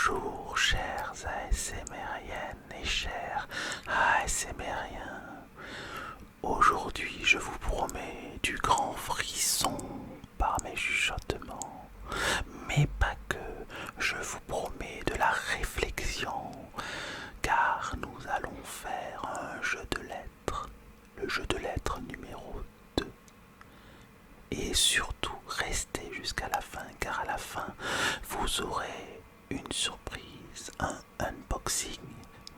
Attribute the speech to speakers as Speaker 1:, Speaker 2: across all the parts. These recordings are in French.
Speaker 1: Bonjour chers ASMRiennes et chers ASMRiens. Aujourd'hui je vous promets du grand frisson par mes chuchotements. Mais pas que, je vous promets de la réflexion, car nous allons faire un jeu de lettres, le jeu de lettres numéro 2. Et surtout, restez jusqu'à la fin, car à la fin, vous aurez une surprise, un unboxing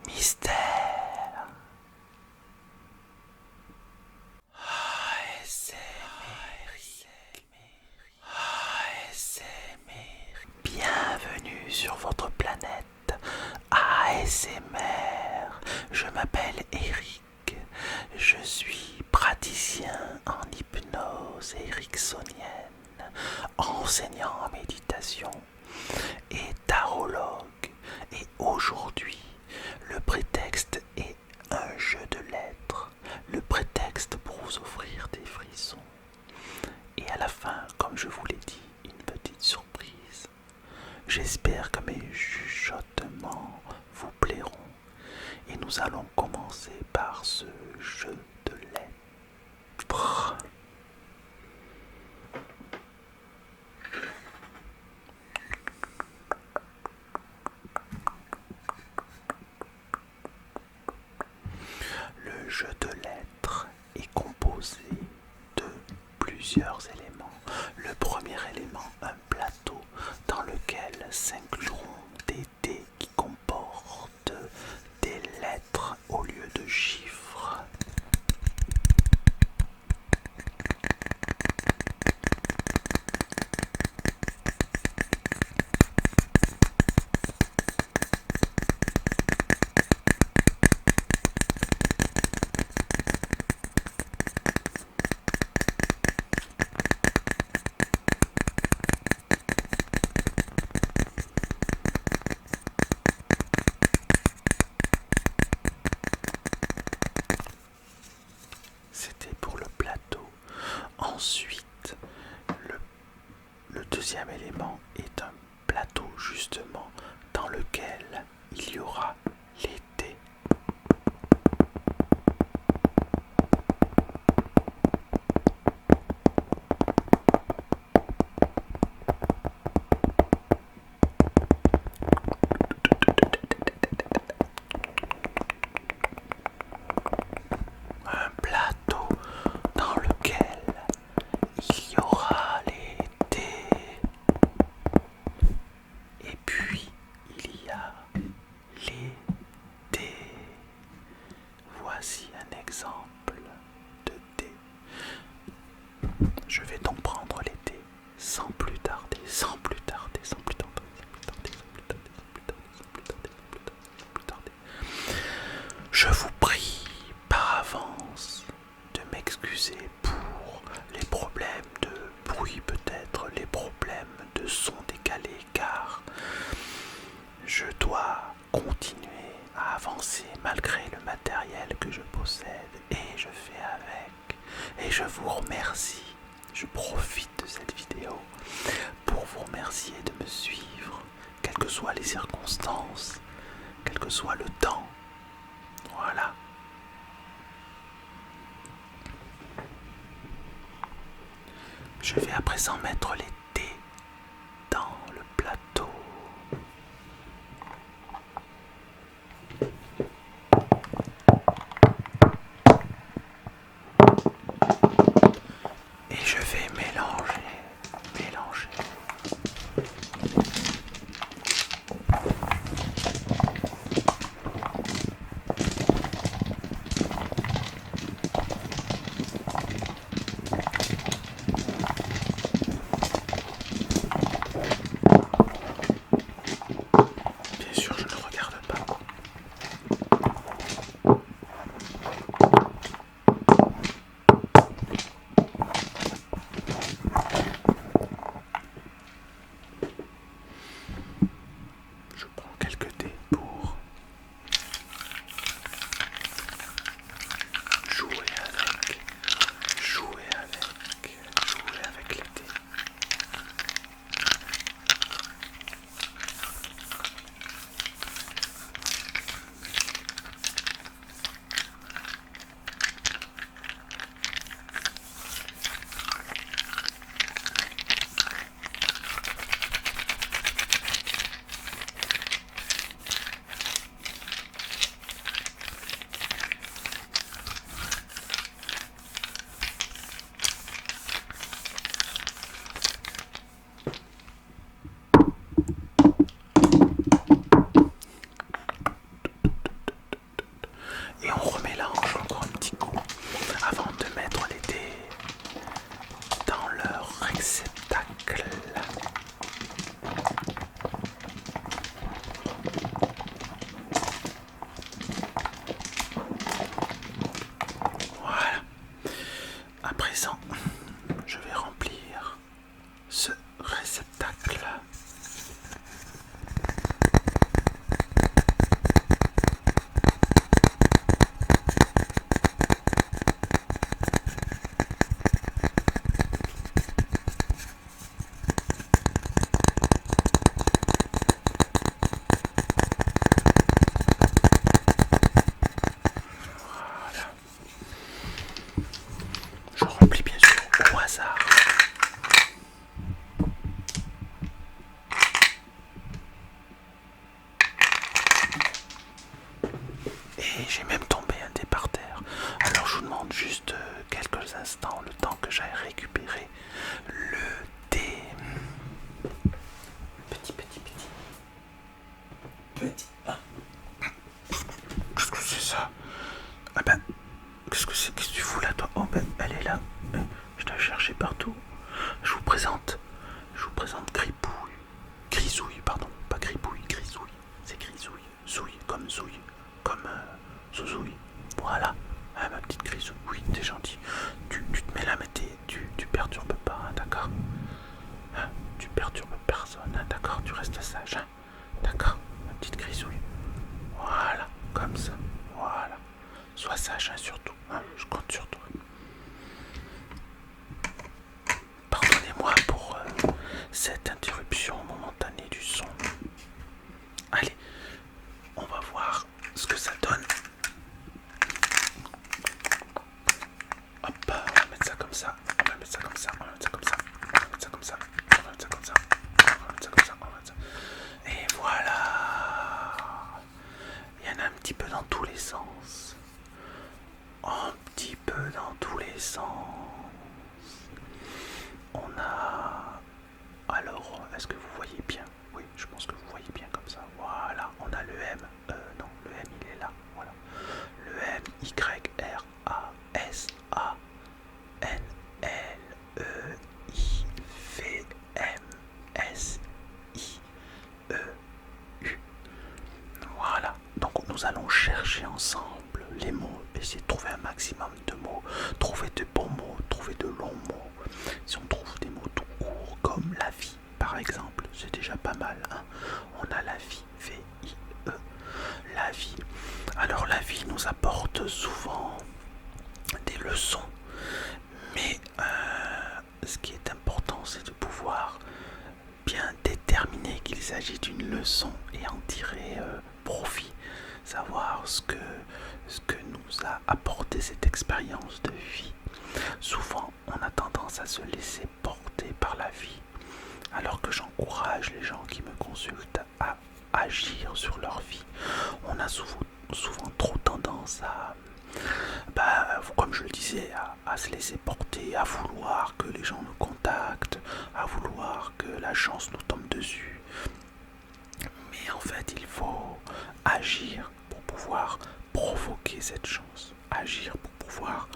Speaker 1: mystère. Bienvenue sur votre planète ASMR. Je m'appelle Eric. Je suis praticien en hypnose ericksonienne, enseignant en méditation et tarologue. Et aujourd'hui, le prétexte est un jeu de lettres. Le prétexte pour vous offrir des frissons. Et à la fin, comme je vous l'ai dit, une petite surprise. J'espère que mes chuchotements vous plairont. Et nous allons commencer par ce jeu de lettres. Le jeu de lettres est composé de plusieurs éléments. Le premier élément, un plateau dans lequel s'incluront des dés qui comportent des lettres au lieu de chiffres. C'était pour le plateau. Ensuite, le deuxième élément est un plateau justement dans lequel il y aura les dés. Un plateau dans lequel il y aura les dés. Et puis il y a les dés. Voici un exemple de dés. Je vais donc prendre les dés sans plus tarder, sans plus tarder, sans plus tarder, sans plus tarder, sans plus tarder, sans plus tarder, sans plus tarder, sans plus tarder, sans plus tarder. Je vous prie par avance de m'excuser pour les problèmes de bruit, peut-être les problèmes de son décalé, car je dois continuer à avancer malgré le matériel que je possède et je fais avec. Et je vous remercie, je profite de cette vidéo pour vous remercier de me suivre, quelles que soient les circonstances, quel que soit le temps. Voilà. Je vais à présent mettre les dés dans le plateau. Et je vais mélanger. Et j'ai même tombé un dé par terre. Alors je vous demande juste quelques instants, le temps que j'aille récupérer le dé. Petit. Ah. Qu'est-ce que c'est ça? Ah ben, qu'est-ce que c'est? Qu'est-ce que tu fous là, toi? Oh ben, elle est là. Je t'ai cherché partout. Je vous présente Gripouille. Grisouille, pardon. Pas Gripouille, Grisouille. C'est Grisouille. Zouille, comme Zouille. Comme Zouzouille. Voilà. Ah, ma petite Grisouille. Oui, t'es gentil. Tu te mets là, mais tu perturbes pas, hein, d'accord? Hein, tu perturbes personne, hein, d'accord? Tu restes sage, hein, d'accord? Ma petite Grisouille. Voilà, comme ça. Voilà. Sois sage, hein, surtout. Hein, je compte sur toi. Pardonnez-moi pour cette interruption momentanée du son. Allez, on va voir ce que ça donne. Hop, on va mettre ça comme ça. On va mettre ça comme ça. On va mettre ça comme ça. On va mettre ça comme ça. On va mettre ça comme ça. On va mettre ça comme ça. On va mettre ça. Et voilà. Il y en a un petit peu dans tous les sens. Un petit peu dans tous les sens. On a... Alors, est-ce que vous voyez bien? Oui, je pense que vous voyez bien comme ça. Voilà, on a le M. Non, le M, il est là. Voilà. Le M, Y, R, A, S, A, N, L, E, I, V, M, S, I, E, U. Voilà. Donc, nous allons chercher ensemble les mots, essayer de trouver un maximum de mots, trouver de bons mots, trouver de longs mots. Si on trouve des mots tout courts comme la vie par exemple, c'est déjà pas mal, hein. On a la vie, V-I-E, la vie. Alors la vie nous apporte souvent des leçons, mais ce qui est important, c'est de pouvoir bien déterminer qu'il s'agit d'une leçon et en tirer profit, savoir ce que nous a apporté cette expérience de vie. Souvent, on a tendance à se laisser porter par la vie, alors que j'encourage les gens qui me consultent à agir sur leur vie. On a souvent trop tendance à, comme je le disais, à se laisser porter, à vouloir que les gens nous contactent, à vouloir que la chance nous tombe dessus. Mais en fait, il faut agir pour pouvoir provoquer cette chance, agir pour pouvoir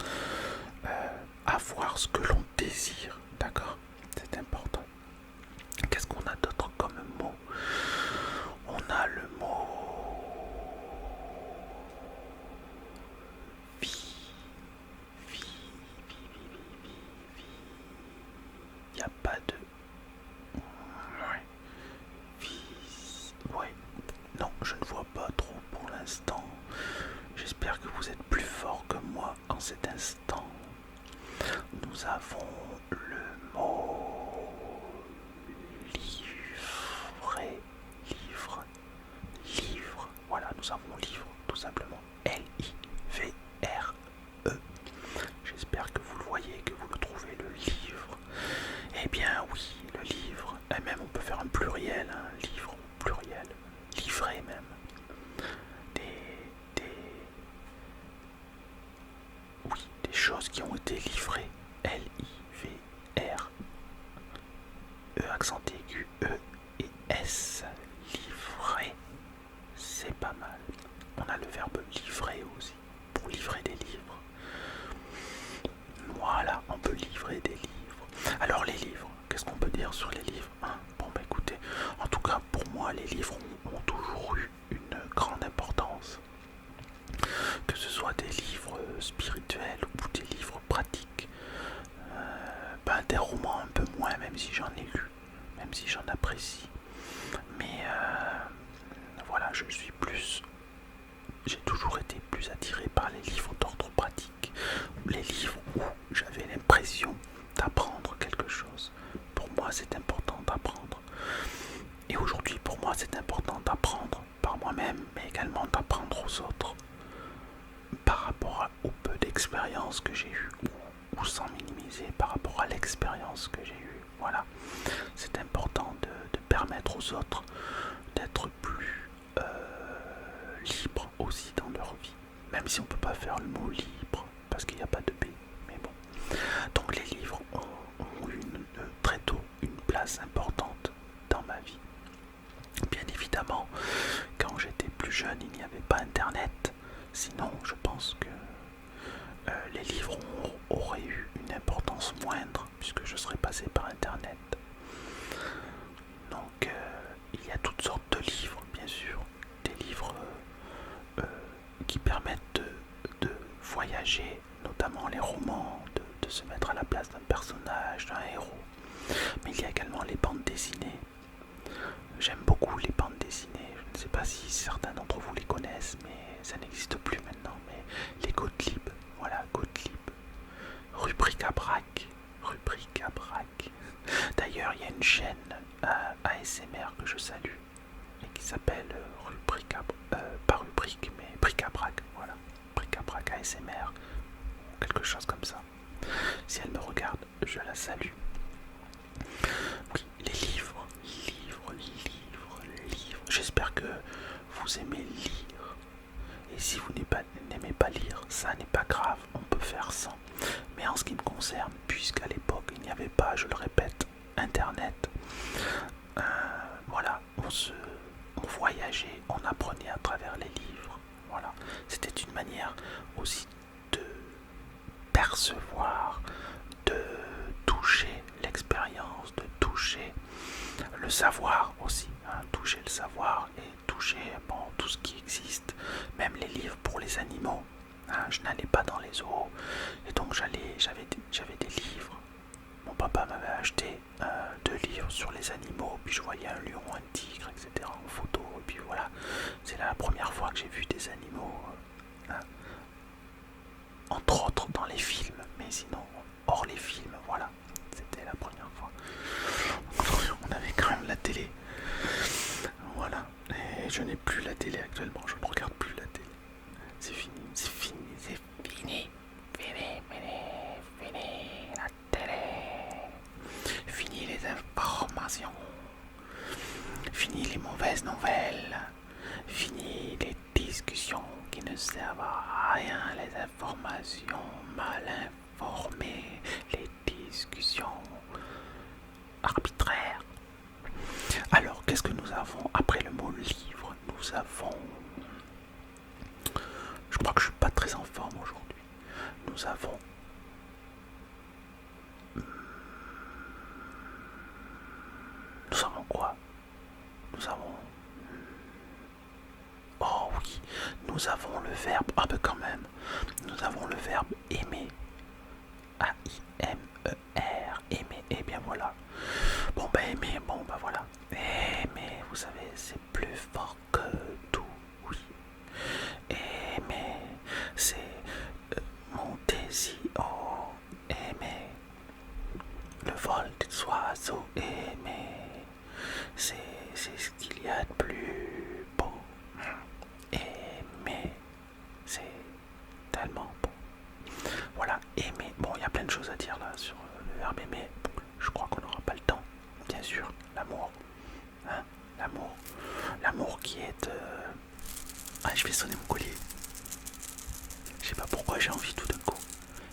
Speaker 1: avoir ce que l'on désire, d'accord? C'est important. Qu'est-ce qu'on a d'autre comme mot? On a le mot vie. Il n'y a pas de... Ouais. Vie. Ouais. Non, je ne vois pas trop pour l'instant. J'espère que vous êtes plus fort que moi en cet instant. Nous avons le mot livrer. Livre. Voilà, nous avons livre, tout simplement. L-I-V-R-E. J'espère que vous le voyez, que vous le trouvez, le livre. Eh bien oui, le livre. Et même on peut faire un pluriel, hein, livre, pluriel. Livrer même. Oui, des choses qui ont été livrées. L-I-V-R-E, accent aigu, E et S. Livrer, c'est pas mal. On a le verbe livrer aussi, pour livrer des livres. Voilà, on peut livrer des livres. Alors les livres, qu'est-ce qu'on peut dire sur les livres, hein? Bon bah écoutez, en tout cas pour moi les livres ont toujours eu une grande importance. Que ce soit des livres spirituels ou des livres pratiques. Des romans un peu moins, même si j'en ai lu, même si j'en apprécie. Mais voilà, j'ai toujours été plus attiré par les livres d'ordre pratique. Les livres où j'avais l'impression d'apprendre quelque chose. Pour moi, c'est important d'apprendre. Et aujourd'hui, pour moi, c'est important d'apprendre par moi-même, mais également d'apprendre aux autres. Par rapport au peu d'expérience que j'ai eue, ou sans minimiser par rapport à l'expérience que j'ai eue. Voilà, c'est important de permettre aux autres d'être plus libres aussi dans leur vie. si on peut pas faire le mot libre, parce qu'il n'y a pas de B, mais bon. Donc les livres ont eu très tôt une place importante dans ma vie. Bien évidemment, quand j'étais plus jeune, il n'y avait pas Internet. Sinon, je pense que les livres auraient eu une importance moindre, puisque je serais passé par Internet. Donc, il y a toutes sortes de livres, bien sûr. Des livres qui permettent de voyager, notamment les romans, de se mettre à la place d'un personnage, d'un héros. Mais il y a également les bandes dessinées. J'aime beaucoup les bandes dessinées. Je ne sais pas si certains d'entre vous les connaissent, mais ça n'existe plus maintenant. Mais les Gottlieb, voilà, Gottlieb. Rubrique à braque. D'ailleurs, il y a une chaîne ASMR que je salue et qui s'appelle pas rubrique, mais bric-à-brac, voilà. Bric-à-brac ASMR, quelque chose comme ça. Si elle me regarde, je la salue. Oui, les livres. J'espère que vous aimez lire. Et si vous n'aimez pas lire, ça n'est pas grave, on peut faire sans. Mais en ce qui me concerne, puisqu'à l'époque il n'y avait pas, je le répète, Internet, voilà, on voyageait, on apprenait à travers les livres. Voilà, c'était une manière aussi de percevoir, de toucher l'expérience, de toucher le savoir aussi, hein, toucher le savoir et toucher tout ce qui existe, même les livres pour les animaux. Hein, je n'allais pas dans les zoos et donc j'avais des livres. Mon papa m'avait acheté 2 livres sur les animaux, puis je voyais un lion, un tigre, etc. en photo, et puis voilà, c'est la première fois que j'ai vu des animaux, hein, entre autres dans les films, mais sinon hors les films, voilà, c'était la première fois. On avait quand même la télé, voilà, et je n'ai plus la télé actuellement, je ne regarde plus la télé, c'est fini, la télé, fini les informations, fini les mauvaises nouvelles, fini les discussions qui ne servent à rien, les informations mal informées, les discussions arbitraires. Alors, qu'est-ce que nous avons après le mot livre? Nous avons... Je crois que je ne suis pas très en forme aujourd'hui. Nous avons... Nous avons quoi? Nous avons... Oh oui, nous avons le verbe... Ah ben quand même. Nous avons le verbe aimer. A-I-M-E-R. Aimer. Et bien voilà. Bon ben aimer, bon ben voilà. Aimer, vous savez, c'est plus fort que tout. Oui. Aimer, c'est mon désir. Oh, aimer. Le vol des oiseaux. Aimer, c'est ce qu'il y a de plus beau. Aimer, c'est tellement beau. Voilà, aimer. Bon, il y a plein de choses à dire là sur le verbe aimer. Je crois qu'on n'aura pas le temps. Bien sûr, l'amour. Hein, l'amour. L'amour qui est... Ah, je vais sonner mon collier. Je sais pas pourquoi j'ai envie tout d'un coup.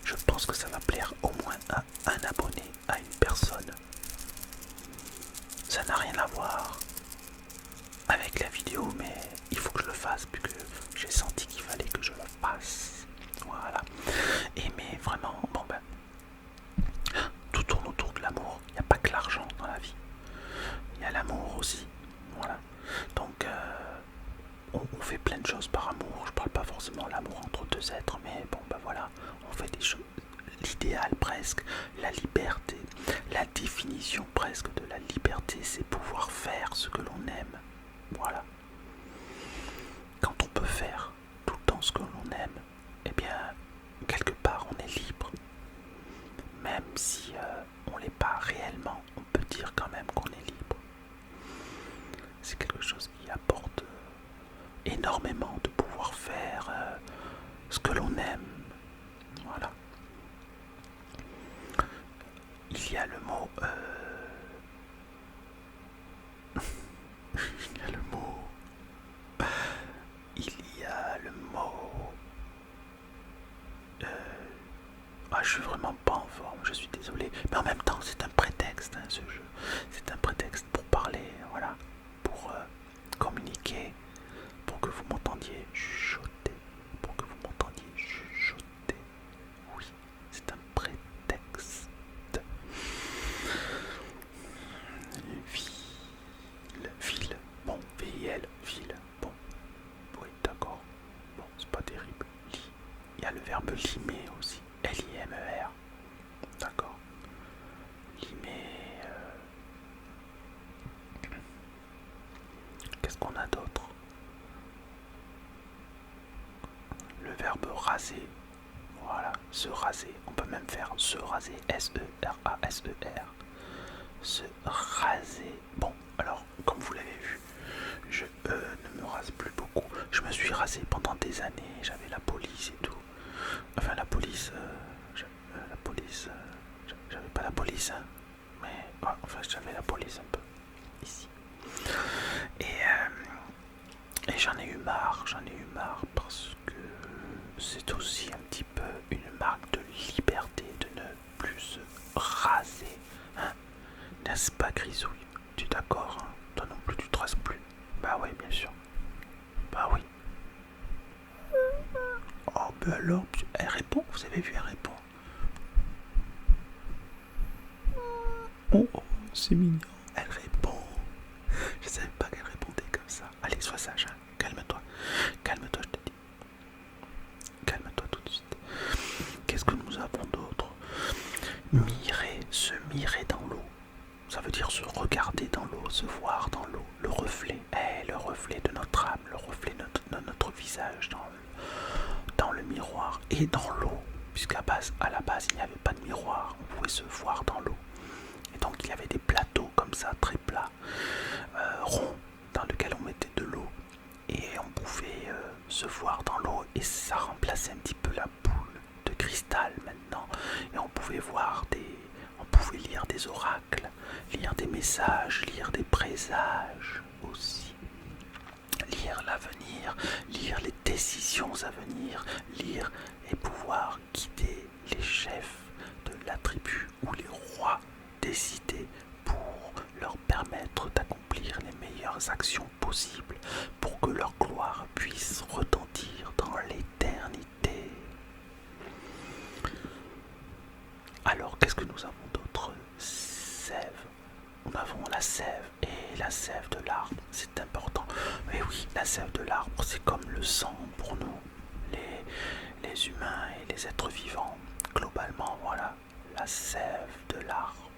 Speaker 1: Je pense que ça va plaire au moins à un abonné, à une personne. Ça n'a rien à voir avec la vidéo, mais il faut que je le fasse puisque j'ai senti qu'il fallait que je le fasse. Voilà. Et mais vraiment, bon ben, tout tourne autour de l'amour. Il n'y a pas que l'argent dans la vie. Il y a l'amour aussi. Voilà. Donc on fait plein de choses par amour. Je parle pas forcément l'amour entre deux êtres, mais bon ben voilà, on fait des choses. L'idéal presque, la liberté, la définition presque de la liberté, c'est pouvoir faire ce que l'on aime. Voilà. Quand on peut faire tout le temps ce que l'on aime, eh bien, quelque part, on est libre. Même si on l'est pas réellement, on peut dire quand même qu'on est libre. C'est quelque chose qui apporte énormément de pouvoir faire ce que l'on aime. Voilà. Il y a le mot... Il y a le mot... je suis vraiment pas en forme, je suis désolé. Mais en même temps, c'est un prétexte, hein, ce jeu. C'est un prétexte pour parler, voilà. Pour communiquer, pour que vous m'entendiez chuchoter. Pour que vous m'entendiez chuchoter. Oui, c'est un prétexte. Ville, bon, VIL, ville, bon. Oui, d'accord. Bon, c'est pas terrible. Il y a le verbe limer aussi. Limer. D'accord. Limer. Qu'est-ce qu'on a d'autre? Le verbe raser. Voilà, se raser. On peut même faire se raser. S-E-R-A-S-E-R. Se raser. Bon, alors, comme vous l'avez vu, je ne me rase plus beaucoup. Je me suis rasé pendant des années. J'avais la police et tout. Enfin, la police. J'avais pas la police, hein. Mais ouais, enfin, j'avais la police un peu ici. Et j'en ai eu marre, parce que c'est aussi un petit peu une marque de liberté de ne plus se raser, hein. N'est-ce pas, Grisouille? Tu es d'accord, hein? Toi non plus, tu te rases plus? Bah oui, bien sûr. Bah oui. Oh, bah alors, elle répond, vous avez vu, elle répond. Oh, oh, c'est mignon, elle répond. Je savais pas qu'elle répondait comme ça. Allez, sois sage, hein. Calme-toi. Calme-toi, je te dis. Calme-toi tout de suite. Qu'est-ce que nous avons d'autre? Mirer, se mirer dans l'eau. Ça veut dire se regarder dans l'eau, se voir dans l'eau. Le reflet, le reflet de notre âme, le reflet de notre visage dans le miroir et dans l'eau. Puisqu'à la base, il n'y avait pas de miroir. On pouvait se voir dans l'eau. Et donc, il y avait des plateaux comme ça, très plats, ronds, dans lesquels on mettait de l'eau. Et on pouvait se voir dans l'eau. Et ça remplaçait un petit peu la boule de cristal maintenant. Et on pouvait on pouvait lire des oracles, lire des messages, lire des présages aussi. Lire l'avenir, lire les décisions à venir, lire et pouvoir guider les chefs de la tribu ou les rois décidés pour leur permettre d'accomplir les meilleures actions possibles pour que leur gloire puisse retentir dans l'éternité. Alors, qu'est-ce que nous avons d'autre? Sève. Nous avons la sève et la sève de l'arbre, c'est important. Mais oui, la sève de l'arbre, c'est comme le sang pour nous, les humains et les êtres vivants. Globalement, voilà, la sève de l'arbre.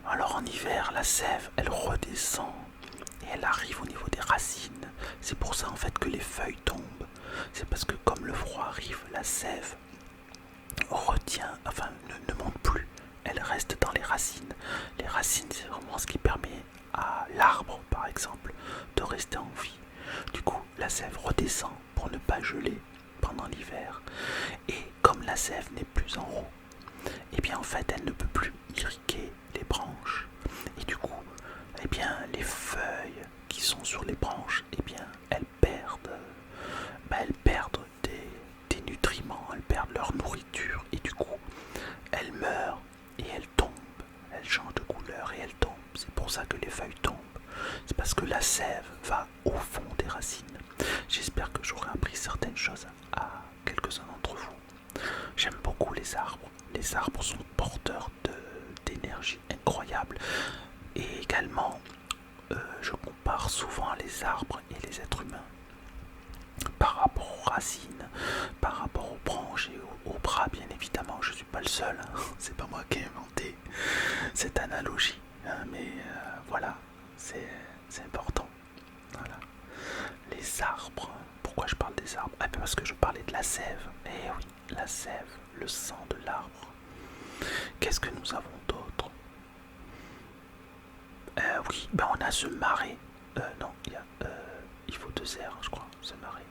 Speaker 1: Alors en hiver, la sève, elle redescend et elle arrive au niveau des racines. C'est pour ça en fait que les feuilles tombent. C'est parce que comme le froid arrive, la sève ne monte plus. Elle reste dans les racines. Les racines, c'est vraiment ce qui permet à l'arbre, par exemple, de rester en vie. Du coup, la sève redescend pour ne pas geler pendant l'hiver. Et comme la sève n'est plus en haut, et bien en fait, elle ne peut plus irriguer les branches. Et du coup, eh bien, les feuilles qui sont sur les branches, eh bien, elles perdent des nutriments, elles perdent leur nourriture. Et du coup, elles meurent et elles tombent. Elles changent de couleur et elles tombent. C'est pour ça que les feuilles tombent. C'est parce que la sève va au fond des racines. J'espère que j'aurai appris certaines choses à quelques-uns d'entre vous. J'aime beaucoup les arbres. Les arbres sont porteurs d'énergie incroyable. Et également, je compare souvent les arbres et les êtres humains par rapport aux racines, par rapport aux branches et aux bras, bien évidemment. Je ne suis pas le seul, hein. C'est pas moi qui ai inventé cette analogie, hein, mais voilà, c'est important. Voilà. Les arbres, pourquoi je parle des arbres? Parce que je parlais de la sève. Eh oui, la sève, le sang de l'arbre. Qu'est-ce que nous avons d'autre? Oui, on a se marrer. Non, il faut 2 R, je crois, se marrer.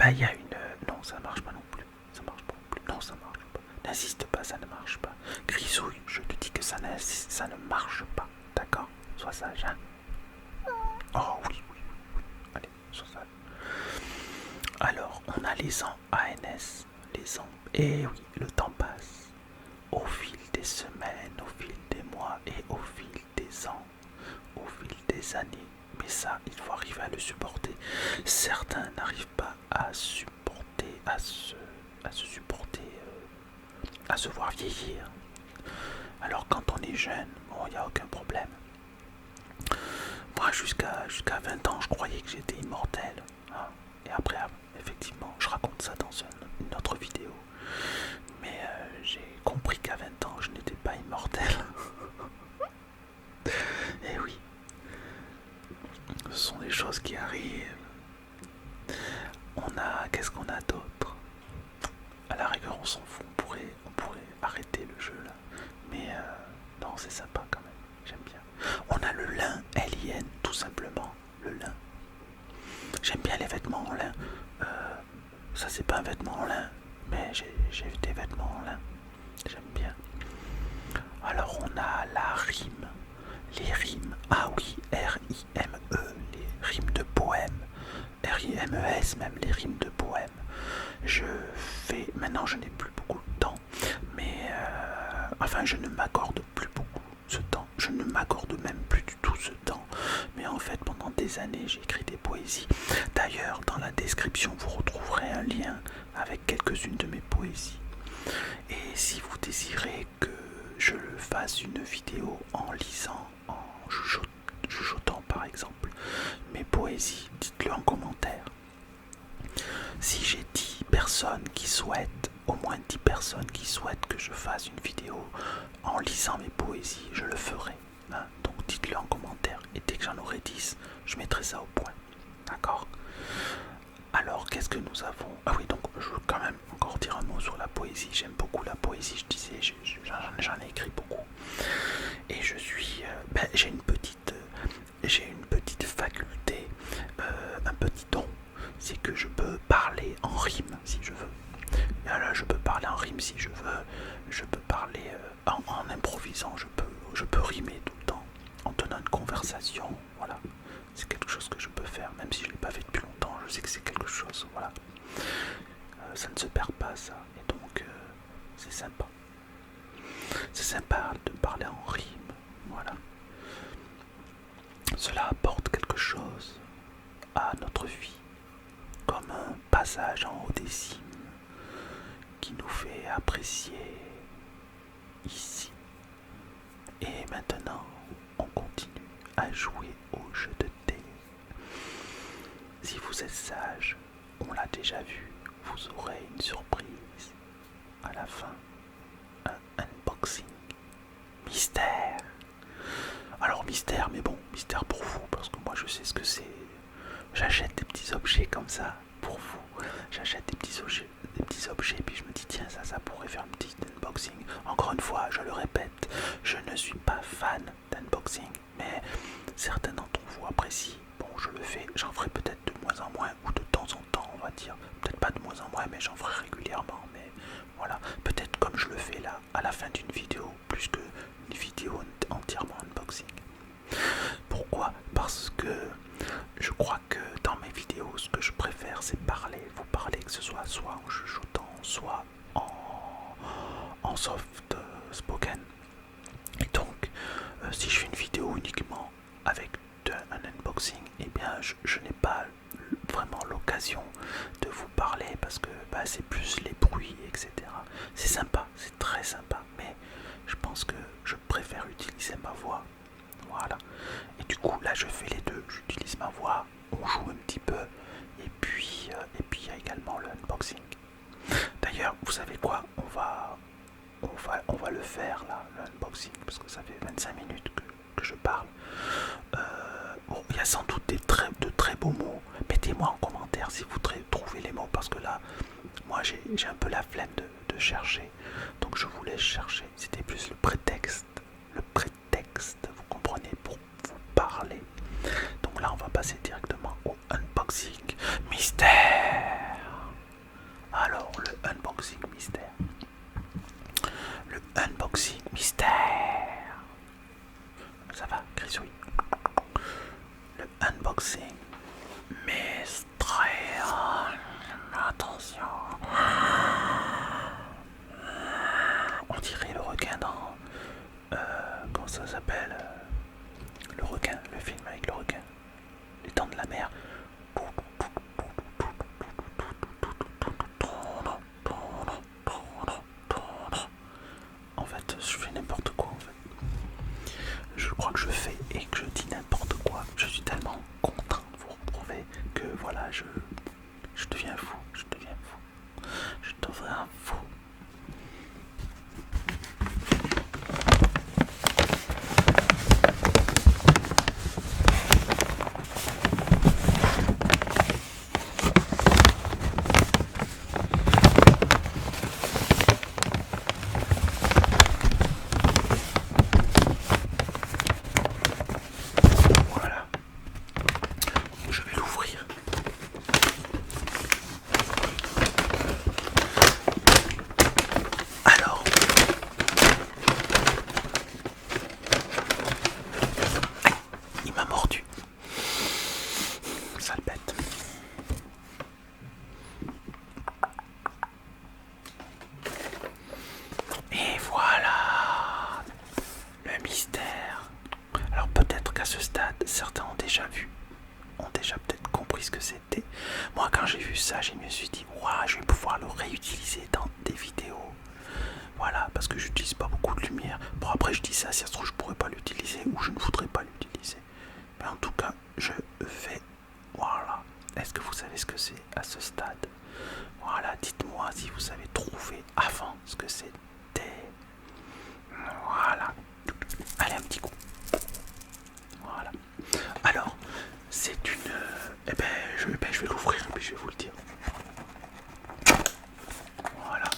Speaker 1: Il y a une... non, ça marche pas non plus. Ça marche pas non plus. Non, ça marche pas. N'insiste pas, ça ne marche pas. Grisouille, je te dis que ça ne marche pas. D'accord? Sois sage, hein? Oh oui. Allez, sois sage. Alors, on a les ans ANS. Les ans... Eh oui, le temps des années, mais ça, il faut arriver à le supporter. Certains n'arrivent pas à supporter, à se supporter, à se voir vieillir. Alors quand on est jeune, bon, il n'y a aucun problème. Moi, jusqu'à 20 ans, je croyais que j'étais immortel. Hein. Et après, effectivement, je raconte ça dans une autre vidéo. Mais j'ai compris qu'à 20 ans, je n'étais pas immortel. Et oui, ce sont des choses qui arrivent. Qu'est-ce qu'on a d'autre? À la rigueur, on s'en fout, on pourrait arrêter le jeu là. Mais non, c'est sympa quand même, j'aime bien. On a le lin L-I-N, tout simplement, le lin. J'aime bien les vêtements en lin. Ça, c'est pas un vêtement en lin, mais j'ai des vêtements en lin. J'aime bien. Alors, on a la rime. Les rimes. Ah oui, R-I-M-E, les rimes de poèmes. R-I-M-E-S, même les rimes de poèmes. Maintenant, je n'ai plus beaucoup de temps, mais enfin, je ne m'accorde plus beaucoup ce temps. Je ne m'accorde même plus du tout ce temps. Mais en fait, pendant des années, j'ai écrit des poésies. D'ailleurs, dans la description, vous retrouverez un lien avec quelques-unes de mes poésies. Et si vous désirez que je fasse une vidéo en lisant, en chuchotant par exemple, mes poésies, dites-le en commentaire. Si j'ai 10 personnes qui souhaitent, au moins 10 personnes qui souhaitent que je fasse une vidéo en lisant mes poésies, je le ferai. Hein. Donc dites-le en commentaire. Et dès que j'en aurai 10, je mettrai ça au point. D'accord? Alors, qu'est-ce que nous avons? Ah oui, donc je veux quand même encore dire un mot sur la poésie. J'aime beaucoup la poésie, je disais, j'en ai écrit beaucoup. Et je suis... j'ai une petite faculté, un petit don. C'est que je peux parler en rime, si je veux. Et alors, je peux parler en rime si je veux. Je peux parler en improvisant. Je peux rimer tout le temps. En tenant une conversation, voilà. C'est quelque chose que je peux faire, même si je ne l'ai pas fait depuis longtemps, je sais que c'est quelque chose, voilà. Ça ne se perd pas, ça, et donc c'est sympa. C'est sympa de parler en rime, voilà. Cela apporte quelque chose à notre vie, comme un passage en haut des cimes qui nous fait apprécier ici. Et maintenant, on continue à jouer au jeu de thé. Si vous êtes sage, on l'a déjà vu, vous aurez une surprise à la fin, un unboxing mystère. Alors mystère, mais bon, mystère pour vous, parce que moi je sais ce que c'est. J'achète des petits objets comme ça pour vous. J'achète des petits objets, puis je me dis tiens, ça pourrait faire un petit unboxing. Encore une fois, je le répète, je ne suis pas fan d'unboxing, mais certains d'entre vous apprécient. Bon, je le fais, j'en ferai peut-être de moins en moins, ou de temps en temps, on va dire. Peut-être pas de moins en moins, mais j'en ferai régulièrement. Mais voilà, peut-être comme je le fais là, à la fin d'une vidéo, plus qu'une vidéo entièrement unboxing. Pourquoi? Parce que je crois que dans mes vidéos, ce que je préfère, c'est parler. Vous parlez, que ce soit en chuchotant, soit en soft spoken. Et donc, si je fais une vidéo uniquement avec un unboxing, eh bien, je n'ai pas vraiment l'occasion de vous parler parce que c'est plus les bruits, etc. C'est sympa, c'est très sympa, mais je pense que je préfère utiliser ma voix. Voilà. Et du coup, là, je fais les deux. J'utilise ma voix, on joue un petit peu, et puis il y a également le unboxing. D'ailleurs, vous savez quoi? On va le faire là, l'unboxing, parce que ça fait 25 minutes que je parle. Bon, il y a sans doute de très beaux mots. Mettez-moi en commentaire si vous trouvez les mots, parce que là, moi j'ai un peu la flemme de chercher. Donc je vous laisse chercher. C'était plus le prétexte. Vous comprenez, pour vous parler. Donc là, on va passer directement au unboxing mystère. Alors, le unboxing mystère. Le unboxing mystère. Ça va, grisouille. Le unboxing mystère. Attention. On dirait le requin dans... comment ça s'appelle? Le requin, le film avec le que voilà, je deviens fou, je deviens fou, je deviens fou. Voilà, je vais l'ouvrir. Alors, il m'a mordu. Sale bête. Et voilà le mystère. Alors peut-être qu'à ce stade, certains ont déjà vu, ont déjà peut-être compris ce que c'était. Moi, quand j'ai vu ça, je me suis dit, waouh, je vais pouvoir le réutiliser dans des vidéos. Voilà, parce que j'utilise pas beaucoup de lumière. Bon, après, je dis ça, si ça se trouve, je pourrais pas l'utiliser ou je ne voudrais pas l'utiliser. Mais en tout cas, je vais. Voilà. Est-ce que vous savez ce que c'est à ce stade? Voilà, dites-moi si vous avez trouvé avant ce que c'était. Voilà. Allez, un petit coup. Voilà. Alors, c'est une. Je vais l'ouvrir et puis je vais vous le dire. Voilà.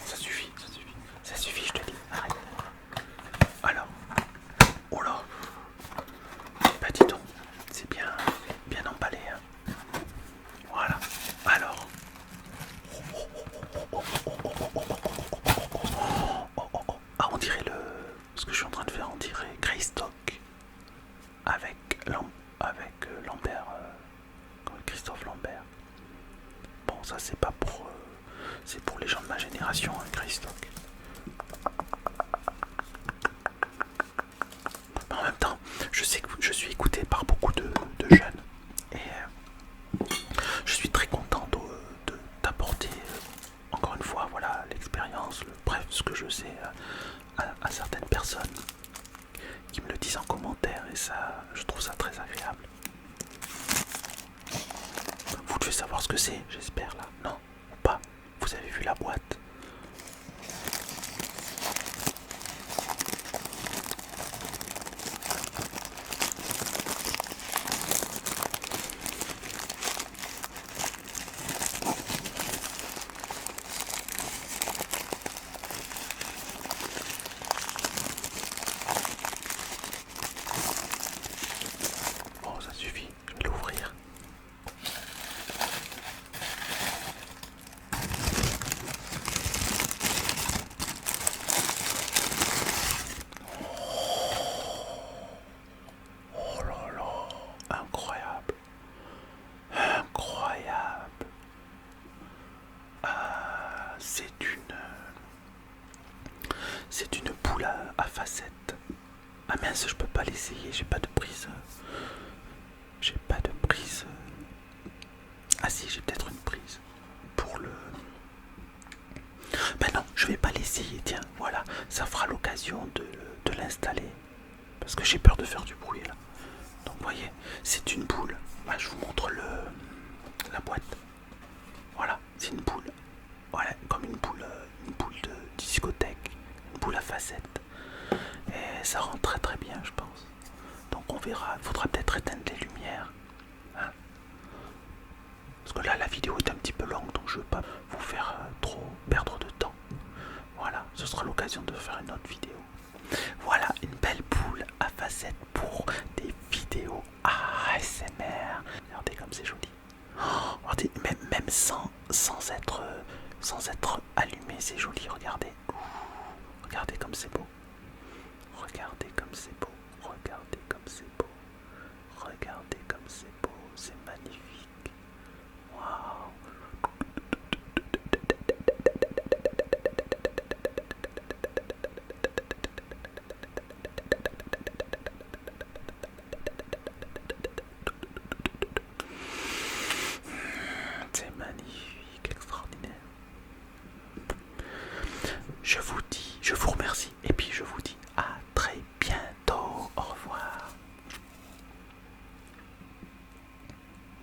Speaker 1: Ça suffit, ça suffit. Ça suffit, je te dis. Arrête. Alors. Oh là. Bah dis donc. C'est bien, bien emballé. Hein. Voilà. Alors. Ah, on dirait ce que je suis en train de faire, on dirait Greystock avec, Lambert, Christophe Lambert. Bon, ça c'est pas pour. C'est pour les gens de ma génération, hein, Greystock. Mais en même temps, je sais que je suis écouté par beaucoup de jeunes. Et je suis très content d'apporter, encore une fois, voilà, l'expérience, bref, ce que je sais à certaines personnes qui me le disent en commentaire. Et ça, je trouve ça très agréable. Vous devez savoir ce que c'est, j'espère là. Non, ou pas? Vous avez vu la boîte? Bon, ça suffit, je vais l'ouvrir. Oh là là, incroyable, incroyable. C'est une boule à facettes. Ah mince, je peux pas l'essayer, j'ai pas de prise. J'ai pas de prise. Ah si, j'ai peut-être une prise pour le. Ben non, je vais pas l'essayer, tiens, voilà, ça fera l'occasion de l'installer. Parce que j'ai peur de faire du bruit là. Donc vous voyez, c'est une boule. Ah, je vous montre la boîte. Voilà, c'est une boule. Voilà, comme une boule de discothèque, une boule à facettes. Et ça rend très très bien, je pense. Donc on verra, il faudra peut-être éteindre les lumières. Hein, parce que là, la vidéo est un petit peu longue, donc je ne veux pas vous faire trop perdre de temps. Voilà, ce sera l'occasion de faire une autre vidéo. Voilà, une belle boule à facettes pour des vidéos ASMR. Regardez comme c'est joli. Oh, regardez, même sans être allumé, c'est joli, regardez. Regardez comme c'est beau. Regardez comme c'est beau. Regardez comme c'est beau. Regardez comme c'est beau. C'est magnifique. Waouh. je vous dis, je vous remercie.